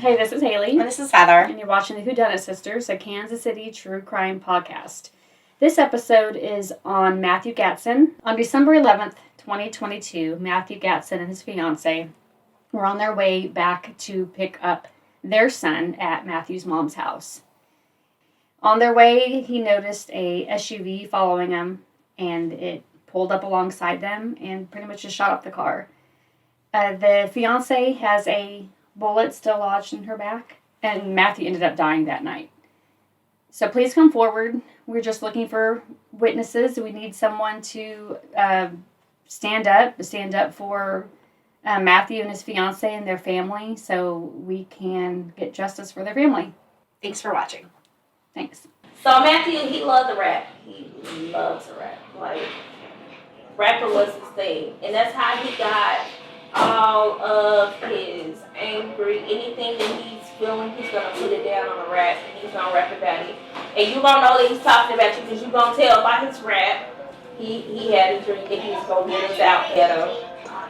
Hey, this is Haley. And this is Heather. And you're watching the Dunnit Sisters, a Kansas City true crime podcast. This episode is on Matthew Gatson. On December 11th, 2022, Matthew Gatson and his fiancée were on their way back to pick up their son at Matthew's mom's house. On their way, he noticed a SUV following him, and it pulled up alongside them and pretty much just shot up the car. The fiancée has a bullet still lodged in her back, and Matthew ended up dying that night. So please come forward. We're just looking for witnesses. We need someone to stand up for Matthew and his fiancée and their family so we can get justice for their family. Thanks for watching. Thanks. So Matthew, he loved to rap. He loves to rap. Like, rapping was his thing. And that's how he got all of his angry, anything that he's feeling, he's going to put it down on a rap, and he's going to rap about it. And you're going to know that he's talking about you because you're going to tell by his rap. He had a dream that he was going to get us out ghetto.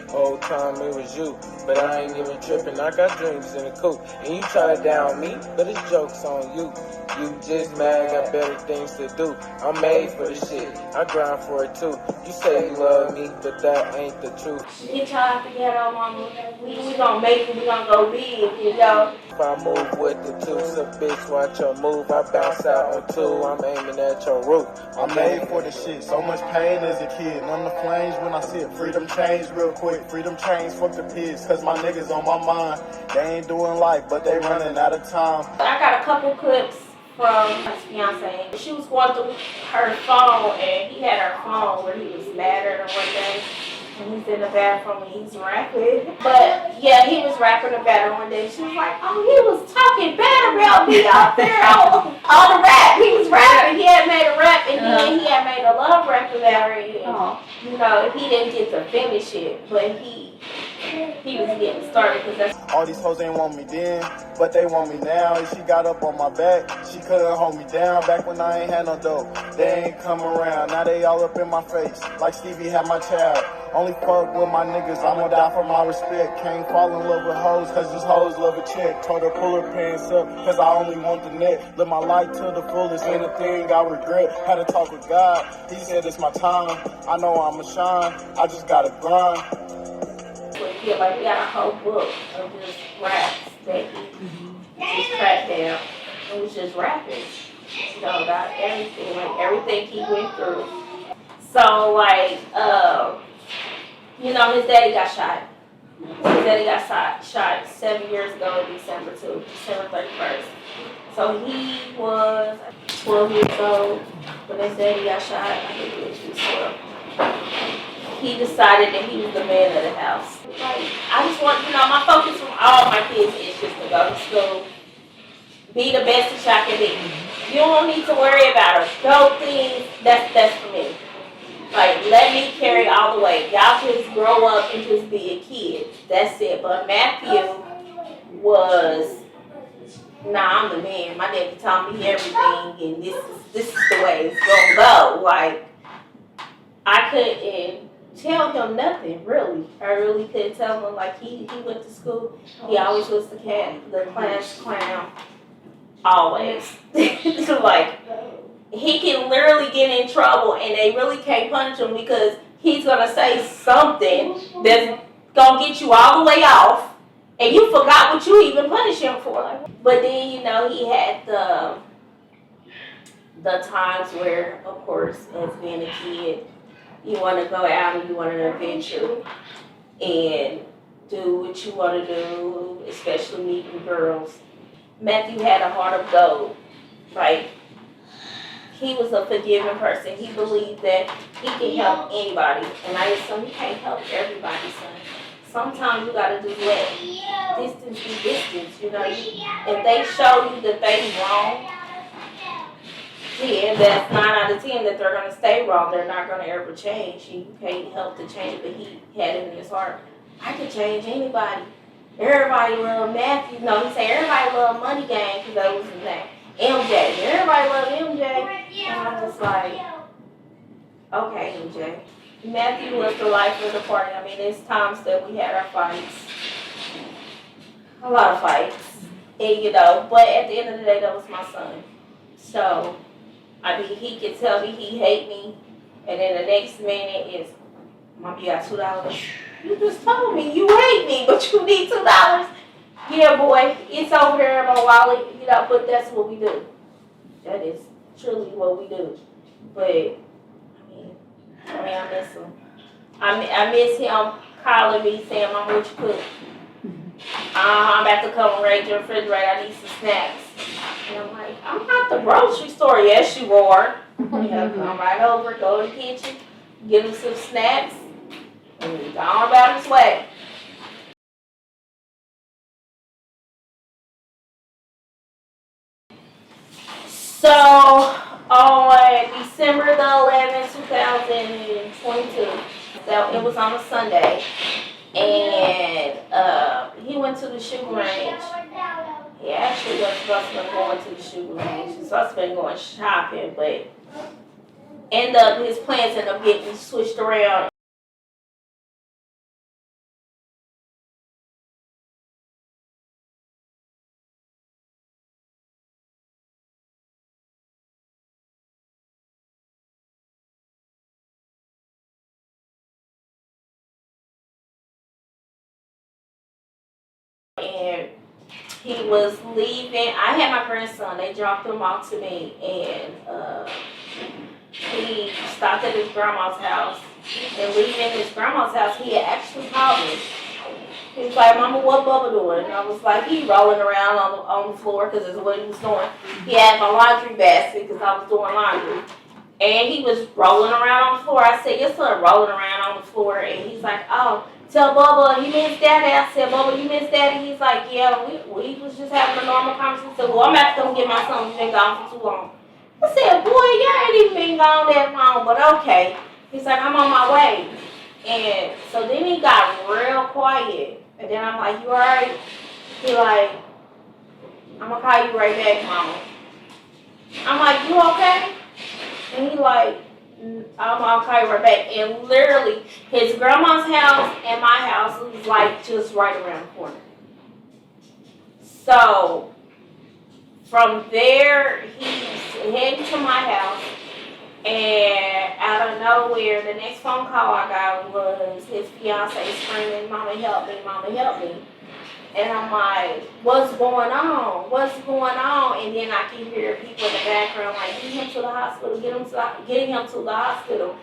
Whole time it was you, but I ain't even tripping. I got dreams in the coop, and you try to down me, but it's jokes on you. You just mad, got better things to do. I'm made for this shit, I grind for it too. You say you love me, but that ain't the truth. Get y'all out the ghetto, mama. We gonna make it, we gonna go big, you know. If I move with the two, so bitch, watch your move. I bounce out on two, I'm aiming at your roof. I'm made for this shit, so much pain as a kid. None of the flames when I see it. Freedom change real quick, freedom change, fuck the pigs. Cause my niggas on my mind. They ain't doing life, but they running out of time. I got a couple clips from his fiancée. She was going through her phone, and he had her phone where he was mad at her one day. And he's in the bathroom and he's rapping. But yeah, he was rapping about her one day. She was like, oh, he was talking bad about me out there on the rap. He was rapping. He had made a rap, and then he had made a love rap about her. And, you know, he didn't get to finish it, but he was getting started because that's all these hoes ain't want me then, but they want me now. And she got up on my back, she couldn't hold me down. Back when I ain't had no dope, they ain't come around. Now they all up in my face, like Stevie had my child. Only fuck with my niggas, I'ma die for my respect. Can't fall in love with hoes, cause these hoes love a chick. Told her pull her pants up, cause I only want the net. Live my life to the fullest, ain't a thing I regret. Had to talk with God, he said it's my time. I know I'ma shine, I just gotta grind. Yeah, like we got a whole book of just raps that he just tracked down. It was just rapping, you know, about everything, like everything he went through. So, like, you know, his daddy got shot. His daddy got shot 7 years ago in December 31st. So he was 12 years old when his daddy got shot. I think he was 12. He decided that he was the man of the house. Like, I just want, you know, my focus from all my kids is just to go to school, be the best that y'all can be. You don't need to worry about those things. That's for me. Like, let me carry all the weight. Y'all just grow up and just be a kid. That's it. But Matthew was, nah, I'm the man. My daddy taught me everything, and this is the way it's gonna go. Like, I couldn't tell him nothing, really. I really couldn't tell him. Like, he went to school. He always was the class clown. Always. Like, he can literally get in trouble, and they really can't punish him because he's going to say something that's going to get you all the way off, and you forgot what you even punished him for. But then, you know, he had the times where, of course, as being a kid, you want to go out and you want an adventure and do what you want to do, especially meeting girls. Matthew had a heart of gold. Like, he was a forgiving person. He believed that he can help anybody. And I assume he can't help everybody, son. Sometimes you got to just let distance be distance. You know, if they show you that they wrong, 10, that's 9 out of 10 that they're going to stay wrong. They're not going to ever change. You can't help to change, but he had it in his heart. I can change anybody. Everybody love Matthew. No, he said everybody love Money Gang because that was his name. MJ. Everybody love MJ. And I'm just like, okay, MJ. Matthew was the life of the party. I mean, there's times that we had our fights. A lot of fights. And, you know, but at the end of the day, that was my son. So, I mean, he could tell me he hate me, and then the next minute is, Mom, you got $2. You just told me you hate me, but you need $2. Yeah, boy, it's over here in my wallet, you know, but that's what we do. That is truly what we do. But, I miss him. I miss him calling me saying, Mom, what you cook? I'm about to come raid your refrigerator, I need some snacks. And I'm like, I'm not the grocery store. Yes, you are. Yeah, come right over, go to the kitchen, give him some snacks, and he's gone about his way. So, on December the 11th, 2022, so it was on a Sunday, and he went to the shooting range. He actually was supposed to be going to the shooting range. He was supposed to be going shopping, but his plans ended up getting switched around. And he was leaving. I had my grandson. They dropped him off to me, and he stopped at his grandma's house. And leaving his grandma's house, he had actually called me. He was like, Mama, what Bubba doing? And I was like, he rolling around on the floor because that's what he was doing. He had my laundry basket because I was doing laundry. And he was rolling around on the floor. I said, your son rolling around on the floor. And he's like, oh, tell Bubba he missed Daddy. I said, Bubba, you missed Daddy? He's like, yeah, we was just having a normal conversation. I said, well, I'm about to come get my son. He's been gone for too long. I said, boy, you ain't even been gone that long, but okay. He's like, I'm on my way. And so then he got real quiet. And then I'm like, you all right? He like, I'm going to call you right back, Mama. I'm like, you okay? And he like, I'll call you right back. And literally, his grandma's house and my house was like just right around the corner. So from there, he's heading to my house. And out of nowhere, the next phone call I got was his fiance screaming, Mama, help me, Mama, help me. And I'm like, what's going on? What's going on? And then I can hear people in the background like, get him to the hospital, getting him to the hospital.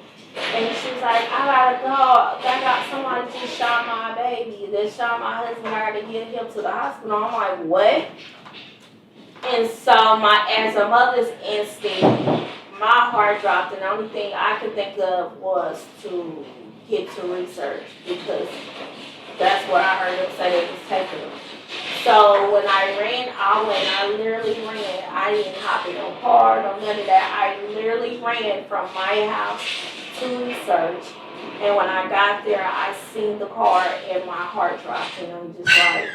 And she's like, I gotta go. I got somebody just shot my baby. They shot my husband. I gotta get him to the hospital. I'm like, what? And so as a mother's instinct, my heart dropped, and the only thing I could think of was to get to research because that's what I heard them say they was taking them. So when I ran, I literally ran. I didn't hop in no car, no none of that. I literally ran from my house to research. And when I got there, I seen the car and my heart dropped, and I'm just like,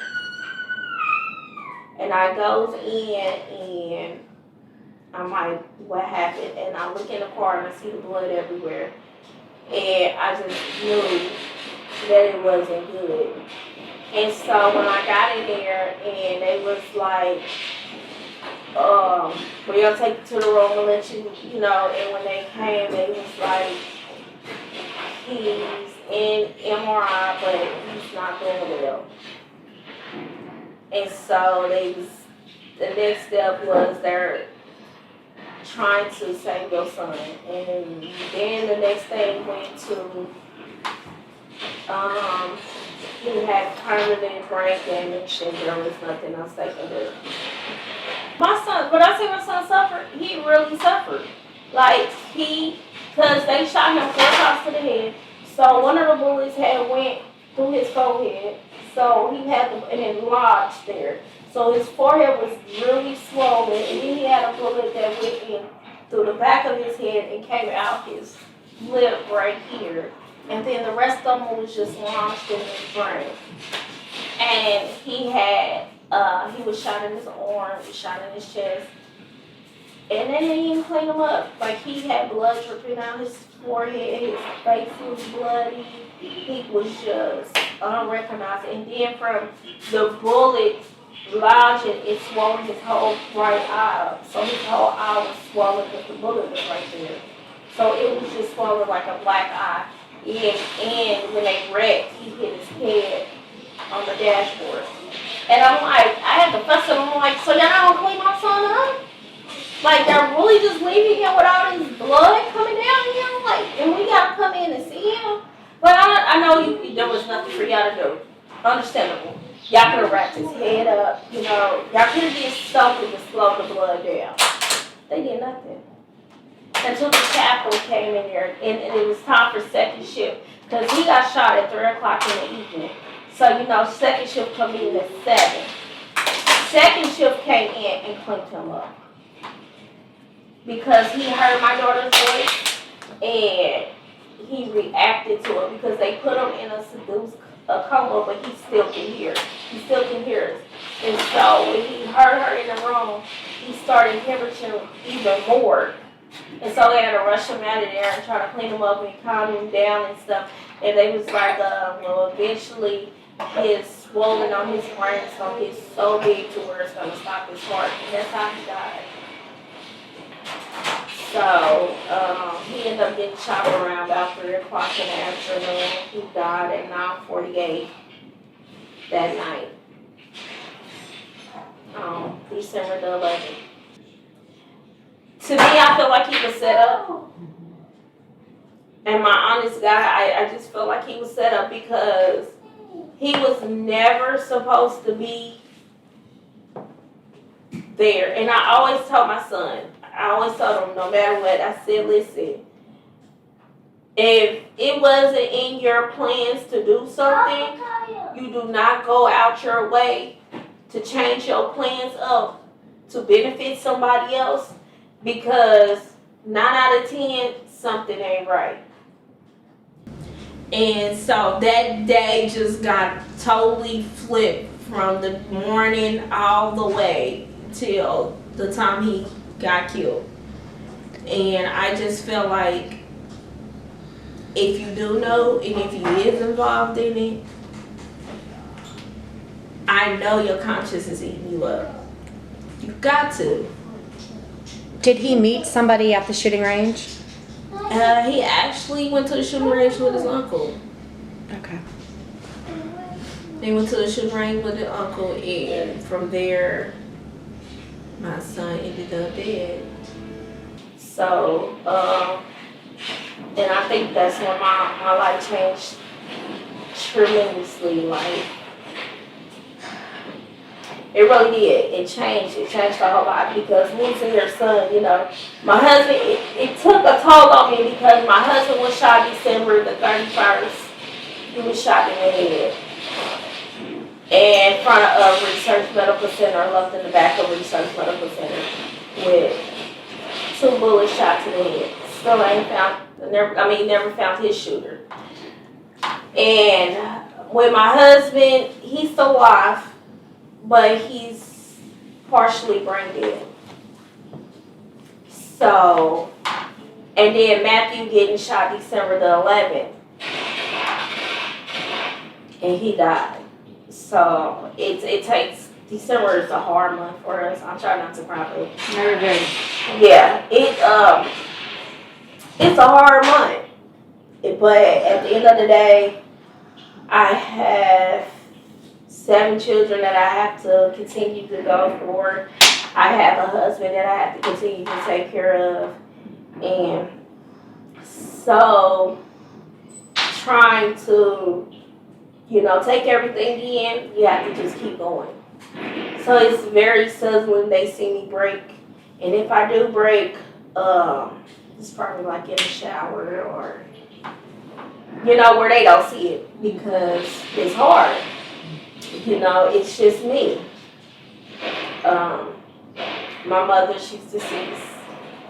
and I goes in and I'm like, what happened? And I look in the car and I see the blood everywhere. And I just knew that it wasn't good. And so when I got in there and they was like, we're going to take you to the room and let you, you know, and when they came, they was like, he's in MRI, but he's not doing well. And so the next step was they're trying to save your son. And then the next thing went to, he had permanent brain damage and there was nothing else they could do. My son, when I say my son suffered, he really suffered. Like because they shot him 4 shots to the head. So one of the bullets had went through his forehead. So he had and lodged there. So his forehead was really swollen, and then he had a bullet that went in through the back of his head and came out his lip right here. And then the rest of them was just launched in his brain. And he was shot in his arm, he was shot in his chest. And then they didn't clean him up. Like he had blood dripping out his forehead, his face was bloody. He was just unrecognizable. And then from the bullet lodged and it swollen his whole right eye up. So his whole eye was swollen because the bullet was right there. So it was just swollen like a black eye. And when they wrecked, he hit his head on the dashboard. And I'm like, I had to fuss him. I'm like, so y'all not gonna clean my son up? Like, they're really just leaving him with all this blood coming down here? Like, and we gotta come in and see him? But I know there was nothing for y'all to do. Understandable. Y'all could have wrapped his head up, you know. Y'all could have did something to slow the blood down. They did nothing. Until the chaplain came in there, and it was time for second shift. Because he got shot at 3 o'clock in the evening. So, you know, second shift come in at 7. Second shift came in and cleaned him up. Because he heard my daughter's voice, and he reacted to it because they put him in a seduced coma, but he still can hear. He still can hear us. And so when he heard her in the room, he started hemorrhaging even more. And so they had to rush him out of there and try to clean him up and calm him down and stuff. And they was like, well, eventually his swollen on his brain is going to get so big to where it's going to stop his heart. And that's how he died. So he ended up getting shot around about 3 o'clock in the afternoon. He died at 9:48 that night. December the 11th. To me, I feel like he was set up. And my honest guy, I just feel like he was set up because he was never supposed to be there. And I always told my son, I always told him, no matter what, I said, listen, if it wasn't in your plans to do something, you do not go out your way to change your plans up to benefit somebody else, because 9 out of 10, something ain't right. And so that day just got totally flipped from the morning all the way till the time he got killed. And I just feel like if you do know and if you is involved in it, I know your conscience is eating you up. You got to. Did he meet somebody at the shooting range? He actually went to the shooting range with his uncle. Okay. They went to the shooting range with his uncle, and from there, my son ended up dead. So, and I think that's when my life changed tremendously. Like, it really did. It changed the whole lot, because losing your son, you know, my husband, it took a toll on me because my husband was shot December the 31st. He was shot in the head in front of Research Medical Center, left in the back of Research Medical Center with 2 bullets shot to the head. Still ain't found, never found his shooter. And with my husband, he's still alive, but he's partially brain dead. So, and then Matthew getting shot December the 11th, and he died. So it takes, December is a hard month for us. I try not to cry, but Never good. yeah, it's a hard month. But at the end of the day, I have 7 children that I have to continue to go for. I have a husband that I have to continue to take care of. And so trying to, take everything in, you have to just keep going. So it's very sudden when they see me break. And if I do break, it's probably like in the shower or, where they don't see it, because it's hard. It's just me. My mother, she's deceased,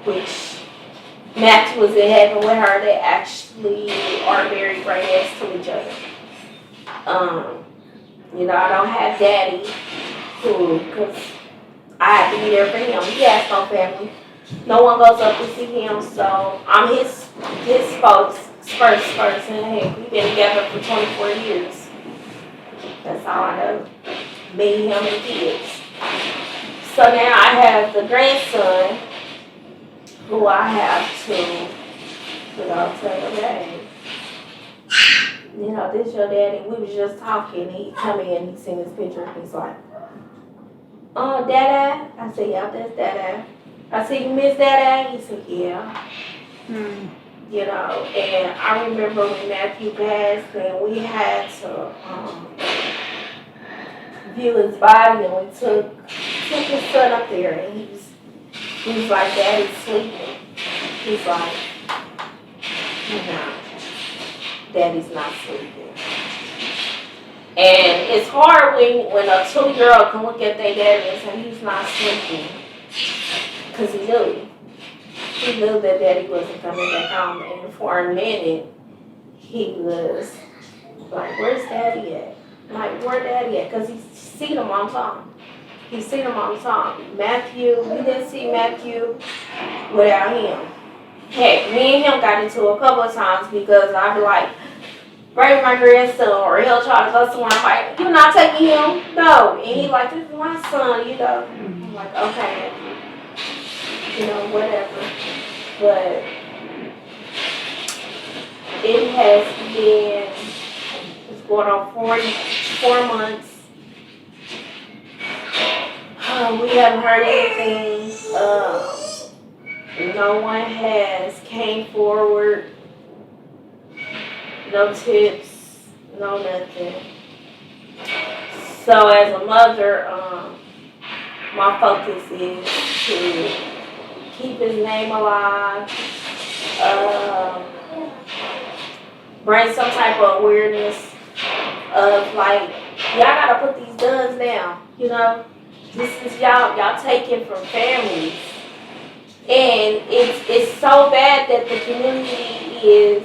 which Max was in heaven with her. They actually are buried right next to each other. I don't have daddy, because I have to be there for him. He has no family. No one goes up to see him, so I'm his spokesperson. Hey, we've been together for 24 years. That's all I know. Me, him, and kids. So now I have the grandson who I have to, say, okay, this your daddy. We was just talking. He come in, he seen his picture, and he's like, "Oh, Dada." I said, "Yeah, that's Dada." I said, "You miss Dada?" He said, "Yeah." And I remember when Matthew passed, and we had to view his body, and we took his son up there, and he was like, "Daddy's sleeping." He's like, "No, Daddy's not sleeping." And it's hard when a 2-year-old can look at their daddy and say he's not sleeping, because he knew. He knew that Daddy wasn't coming back home, and for a minute, he was like, "Where's Daddy at? Like, where Daddy at?" Because he's seen him on time. He's seen him on time. Matthew, we didn't see Matthew without him. Heck, me and him got into a couple of times because I'd be like, "Bring my grandson," or he'll try to go somewhere. I'm like, "You're not taking him?" "No." And he's like, "This is my son, I'm like, "Okay, whatever." But it has been, it's going on 4 months. We haven't heard anything. No one has came forward. No tips, no nothing. So as a mother, my focus is to keep his name alive, bring some type of awareness of like, y'all gotta put these guns down, This is y'all taking from families. And it's so bad that the community is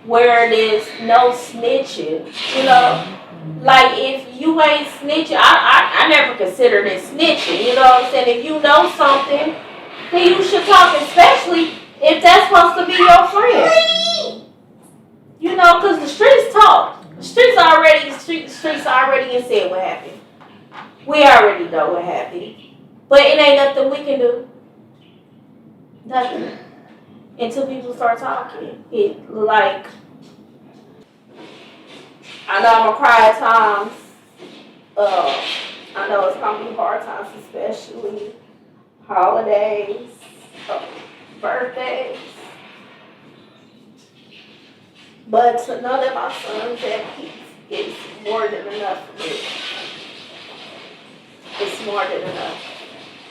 where there's no snitching, Like, if you ain't snitching, I never considered it snitching, you know what I'm saying? If you know something, then you should talk, especially if that's supposed to be your friend. Because the streets talk. The streets already said what happened. We already know what happened. But it ain't nothing we can do. Nothing. Until people start talking. I know I'm going to cry at times. I know it's going to be hard times, especially holidays, birthdays. But to know that my son's at peace is more than enough for me. It's more than enough.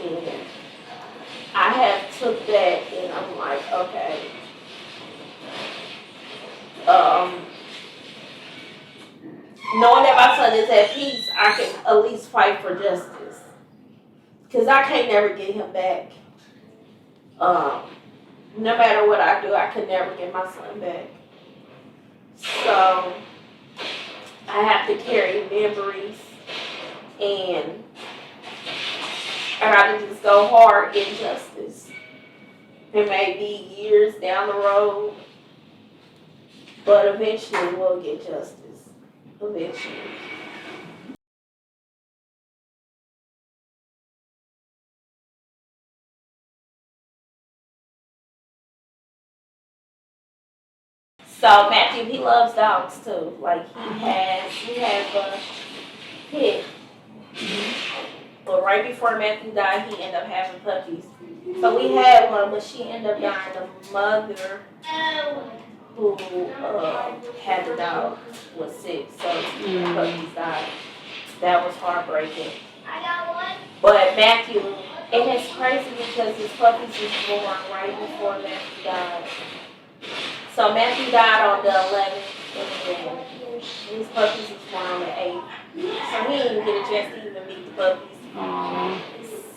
And I have took that and I'm like, okay. Knowing that my son is at peace, I can at least fight for justice. Because I can't never get him back. No matter what I do, I could never get my son back. So, I have to carry memories, and I gotta just go hard in justice. It may be years down the road, but eventually we'll get justice. Eventually. So Matthew, he loves dogs too. Like he has a pit. But right before Matthew died, he ended up having puppies. So we had one, but she ended up dying. The mother who had the dog was sick, so the puppies died. That was heartbreaking. But Matthew, and it's crazy because his puppies was born right before Matthew died. So Matthew died on the 11th, and his puppies was born on the 8th. So he didn't get a chance to even meet the puppies. Aww.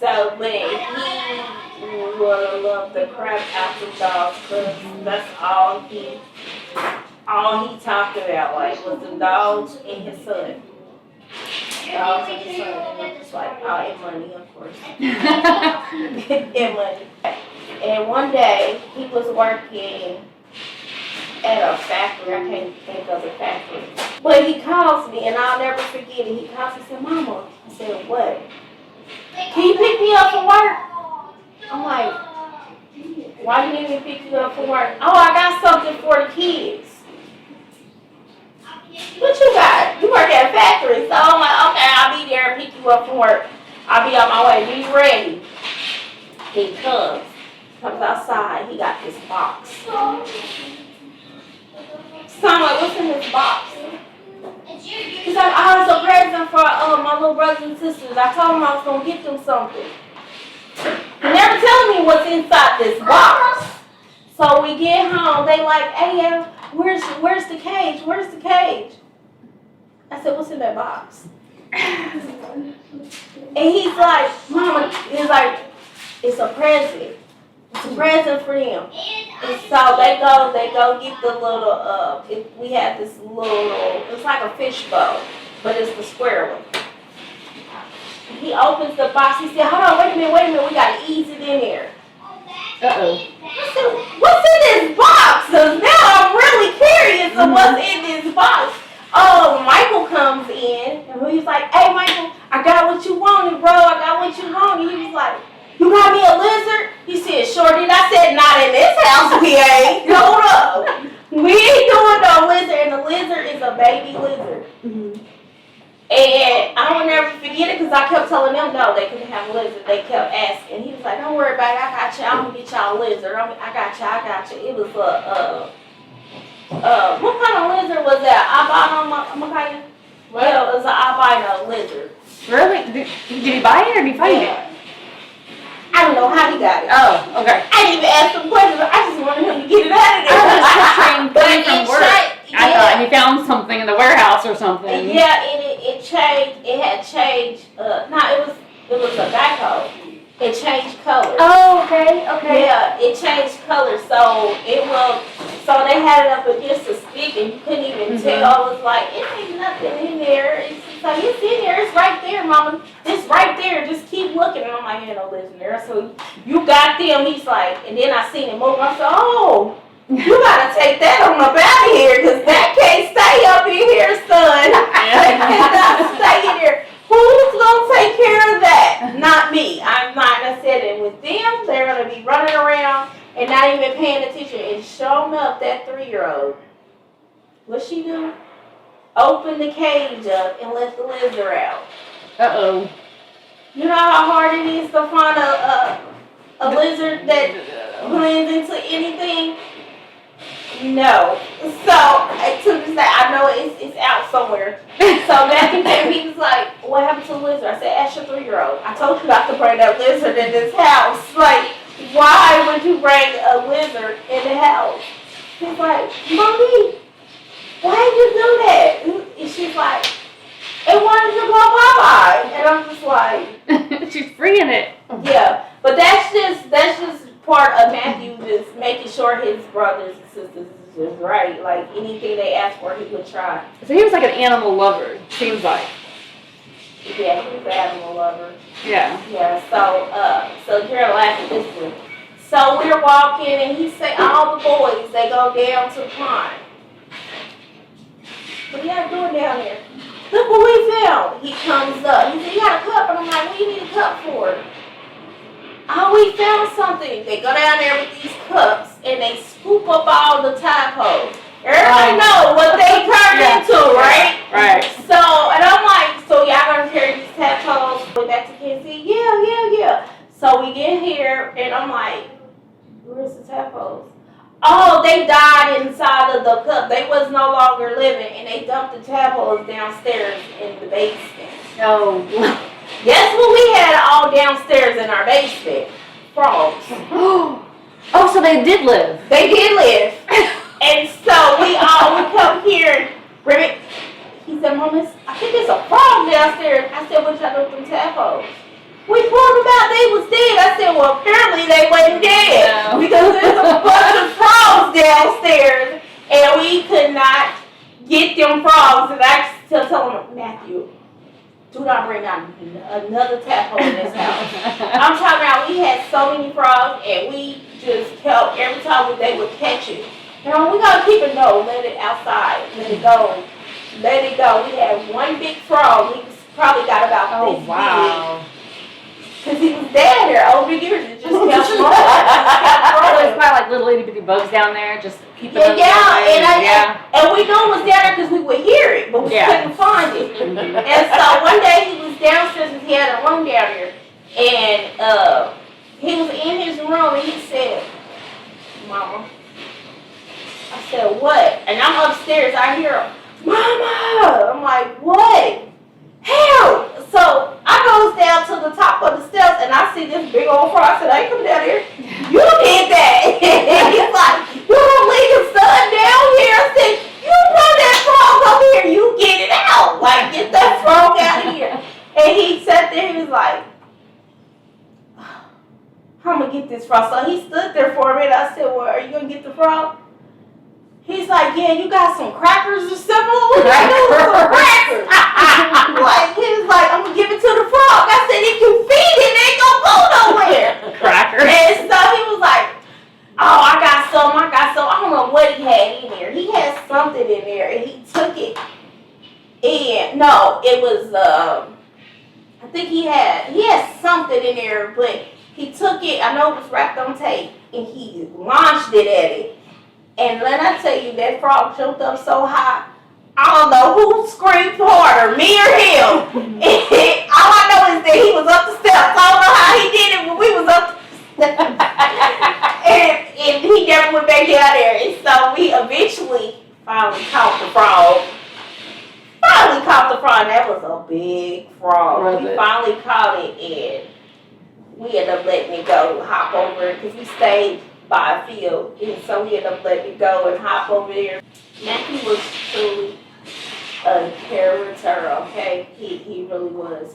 So, but he would love the crap out of dogs because that's all he talked about, like, was the dogs and his son. Dogs and his son, and it was like, and money, of course. And money. And one day, he was working at a factory. I can't think of the factory. But he calls me, and I'll never forget it. He calls me and said, Mama. I said, what? Can you pick me up from work? I'm like, why do you need me to pick you up from work? Oh, I got something for the kids. What you got? You work at a factory. So I'm like, okay, I'll be there and pick you up from work. I'll be on my way. Be ready. He comes outside. He got this box. So I'm like, what's in this box? He's like, oh, it's a present for my little brothers and sisters. I told him I was going to get them something. He never telling me what's inside this box. So we get home. They like, hey, where's the cage? Where's the cage? I said, what's in that box? And he's like, Mama, he's like, it's a present. It's a present for them. And so they go get the little, we have this little, it's like a fish bowl, but it's the square one. He opens the box, he said, hold on, wait a minute, we gotta ease it in there. Uh-oh. I said, what's in this box? Because now I'm really curious of what's in this box. Oh, Michael comes in, and he's like, hey, Michael, I got what you wanted, bro. I got what you wanted. He was like, you got me a lizard? He said, sure did. I said, not in this house, we ain't. Hold up. We ain't doing no lizard, and the lizard is a baby lizard. Mm-hmm. And I will never forget it because I kept telling them no, they couldn't have a lizard. They kept asking. He was like, don't worry about it. I got you. I'm going to get y'all a lizard. I got you. It was what kind of lizard was that? Albino? Well, it was an albino lizard. Really? Did he buy it or did he find it? I don't know how he got it. Oh, okay. I didn't even ask him questions. I just wanted him to get it out of there. I was just picturing coming from work. Yeah. I thought he found something in the warehouse or something. Yeah, and it changed. It had changed. It was a Geico. It changed colors. Oh, okay. Yeah, it changed colors. So so they had it up against a stick, and you couldn't even tell. It was like, it ain't nothing in there. It's like, it's in there. It's right there, Mama. It's right there. Just keep looking. And I'm like, ain't no lizard there. So you got them. He's like, and then I seen him move. I said, oh. You gotta take that on up out of here, because that can't stay up in here, son. That cannot stay in here. Who's gonna take care of that? Not me. I'm not. I said, and with them, they're gonna be running around and not even paying attention. And showing up that 3-year-old, what she do? Open the cage up and let the lizard out. Uh-oh. You know how hard it is to find a lizard that blends into anything? No. So to this day, I know it's out somewhere. So Matthew came, he was like, what happened to the lizard? I said, ask your 3-year-old. I told you not to bring that lizard in this house. Like, why would you bring a lizard in the house? He's like, Mommy, why did you do that? And she's like, it wanted to go bye-bye. And I'm just like, she's freeing it. Yeah. But that's just part of Matthew just making sure his brothers and sisters is just right. Like, anything they ask for, he would try. So he was like an animal lover, seems like. Yeah, he was an animal lover. Yeah. Yeah, so you're laughing this one. So we're walking, and he say, all the boys, they go down to the pond. What are y'all doing down there? Look what we found. He comes up. He said, you got a cup? And I'm like, what do you need a cup for? Oh, we found something. They go down there with these cups, and they scoop up all the tadpoles. Everybody know what they turn into, right? Right. So, and I'm like, so y'all gonna carry these tadpoles back to Kansas City? Yeah. So we get here, and I'm like, where's the tadpoles? Oh, they died inside of the cup. They was no longer living, and they dumped the tadpoles downstairs in the basement. Oh. Guess what we had all downstairs in our basement? Frogs. Oh, so they did live. They did live. And so we come here and Ribbit, he said, Mom, I think it's a frog downstairs. I said, what y'all do with them tadpoles? We pulled them out, they was dead. I said, well, apparently they wasn't dead. No. Because there's a bunch of frogs downstairs, and we could not get them frogs. And I still tell him, Matthew, do not bring out another tadpole in this house. I'm talking about, we had so many frogs, and we just kept, every time they would catch it. You know, we gotta keep it, no, let it outside, let it go. let it go. We had one big frog. He was probably got about this big. Cause he was down there over years. It just kept growing. So it's not like little itty bitty bugs down there, just keep it and we knew it was down there because we would hear it, but we couldn't find it. And so one day he was downstairs and he had a room down there, and he was in his room and he said, "Mama." I said, "What?" And I'm upstairs. I hear him, "Mama." I'm like, "What? Help!" So I goes down to the top of the steps and I see this big old frog. I said, "I ain't coming down here. You did that." And he's like, "You don't leave your son down here." I said, "You brought that frog up here. You get it out. Like, get that frog out of here." And he sat there. He was like, "I'm gonna get this frog." So he stood there for a minute. I said, "Well, are you gonna get the frog?" He's like, "Yeah, you got some crackers or something?" Crackers. Like, he was like, "I'm gonna give it to the frog." I said, "If you feed it, it ain't gonna go nowhere." Crackers. And so he was like, "Oh, I got some. I don't know what he had in there. He had something in there, and he took it. And no, it was I think he had something in there, but he took it. I know it was wrapped on tape, and he launched it at it. And let I tell you, that frog jumped up so high. I don't know who screamed harder, me or him. And all I know is that he was up the steps. I don't know how he did it, but we was up the steps. and he never went back down there. And so we eventually finally caught the frog. That was a big frog. We finally caught it, and we ended up letting it go, hop over it, because we stayed by a field, and so we ended up letting it go and hop over there. Matthew was truly a character, okay? He really was.